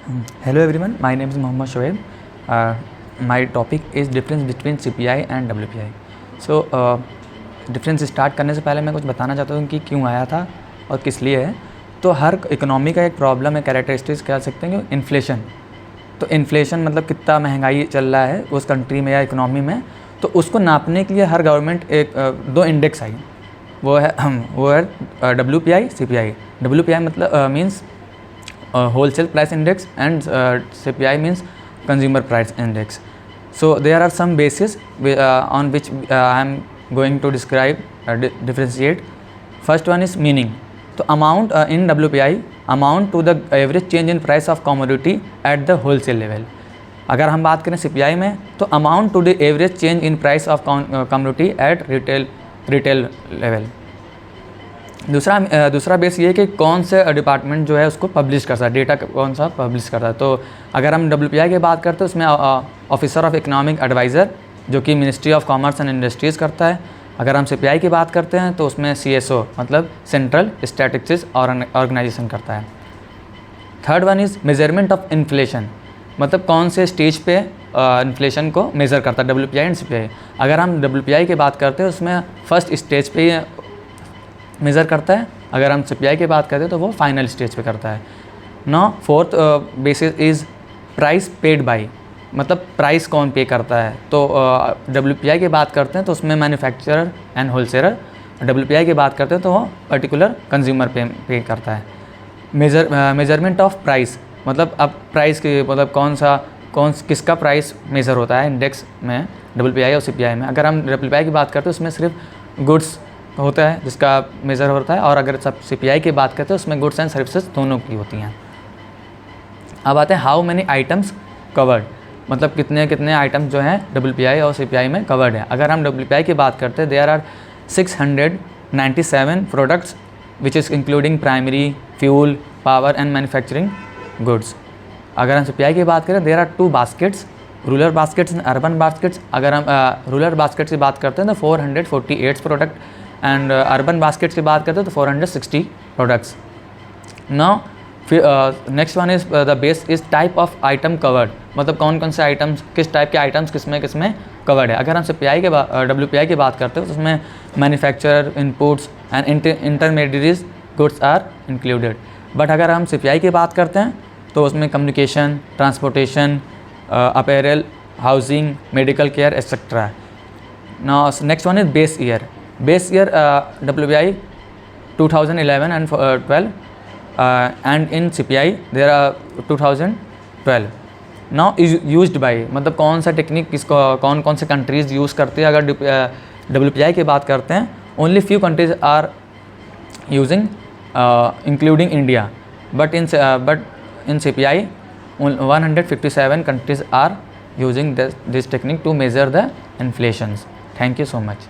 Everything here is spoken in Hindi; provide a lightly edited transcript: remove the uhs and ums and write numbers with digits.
Hello everyone, my name is Mohammad Shoaib. My topic is difference between CPI and WPI. So difference start करने से पहले मैं कुछ बताना चाहता हूँ कि क्यों आया था और किस लिए है। तो हर इकोनॉमी का एक प्रॉब्लम है, कैरेक्टरिस्टिक्स कह सकते हैं कि इन्फ्लेशन। तो इन्फ्लेशन मतलब कितना महंगाई चल रहा है उस कंट्री में या इकोनॉमी में, तो उसको नापने के लिए हर गवर्नमेंट एक दो इंडेक्स आई। वो है WPI, CPI। WPI मतलब means wholesale price index and CPI means consumer price index. So there are some bases on which I am going to describe differentiate. First one is meaning. So amount in WPI amount to the average change in price of commodity at the wholesale level. अगर हम बात करें CPI में तो amount to the average change in price of commodity at retail level. दूसरा बेस ये है कि कौन से डिपार्टमेंट जो है उसको पब्लिश करता है, डेटा कौन सा पब्लिश करता है। तो अगर हम WPI की बात करते हैं उसमें ऑफिसर ऑफ इकोनॉमिक एडवाइज़र जो कि ministry of commerce and industries करता है। अगर हम CPI की बात करते हैं तो उसमें CSO मतलब सेंट्रल स्टैटिस्टिक्स ऑर्गेनाइजेशन करता है। Third one is measurement of inflation, मतलब कौन से स्टेज पे इन्फ्लेशन को मेज़र करता है, WPI एंड CPI। अगर हम WPI की बात करते हैं उसमें फर्स्ट स्टेज पे मेज़र करता है, अगर हम CPI की बात करते हैं तो वो फाइनल स्टेज पे करता है। No fourth basis is price paid by, मतलब प्राइस कौन पे करता है। तो WPI की बात करते हैं तो उसमें मैन्युफैक्चरर एंड होलसेलर, WPI की बात करते हैं तो वो पर्टिकुलर कंज्यूमर पे करता है। मेजरमेंट ऑफ प्राइस मतलब अब प्राइस की मतलब किसका प्राइस मेज़र होता है इंडेक्स में, WPI और CPI में। अगर हम WPI की बात करते हैं उसमें सिर्फ गुड्स होता है जिसका मेज़र होता है, और अगर सब CPI की बात करते हैं उसमें गुड्स एंड सर्विसेज दोनों की होती हैं। अब आते हैं हाउ मैनी आइटम्स कवर्ड, मतलब कितने आइटम्स जो हैं WPI और CPI में कवर्ड है। अगर हम WPI की बात करते हैं there are 697 products which is including primary, fuel, power and manufacturing goods. अगर हम CPI की बात करें there are 2 baskets, rural baskets and urban baskets. अगर हम रूरल बास्केट्स की बात करते हैं तो 448 प्रोडक्ट एंड अर्बन बास्केट्स की बात करते हैं तो 460 products. Now next one is the base is type of item covered, मतलब कौन से आइटम्स, किस टाइप के आइटम्स किसमें कवर्ड है। अगर हम WPI की बात करते हैं तो उसमें manufacturer, inputs and intermediate goods are included. But अगर हम CPI की बात करते हैं तो उसमें communication, transportation, apparel, housing, medical care etcetera. Now next one is base year. Base year WPI 2011 and 12 and in CPI there are 2012. Now is used by मतलब कौन सा टेक्निक कौन से कंट्रीज़ यूज़ करती है। अगर WPI की बात करते हैं only few countries are using including India, but in CPI 157 countries are using this technique to measure the inflations. Thank you so much.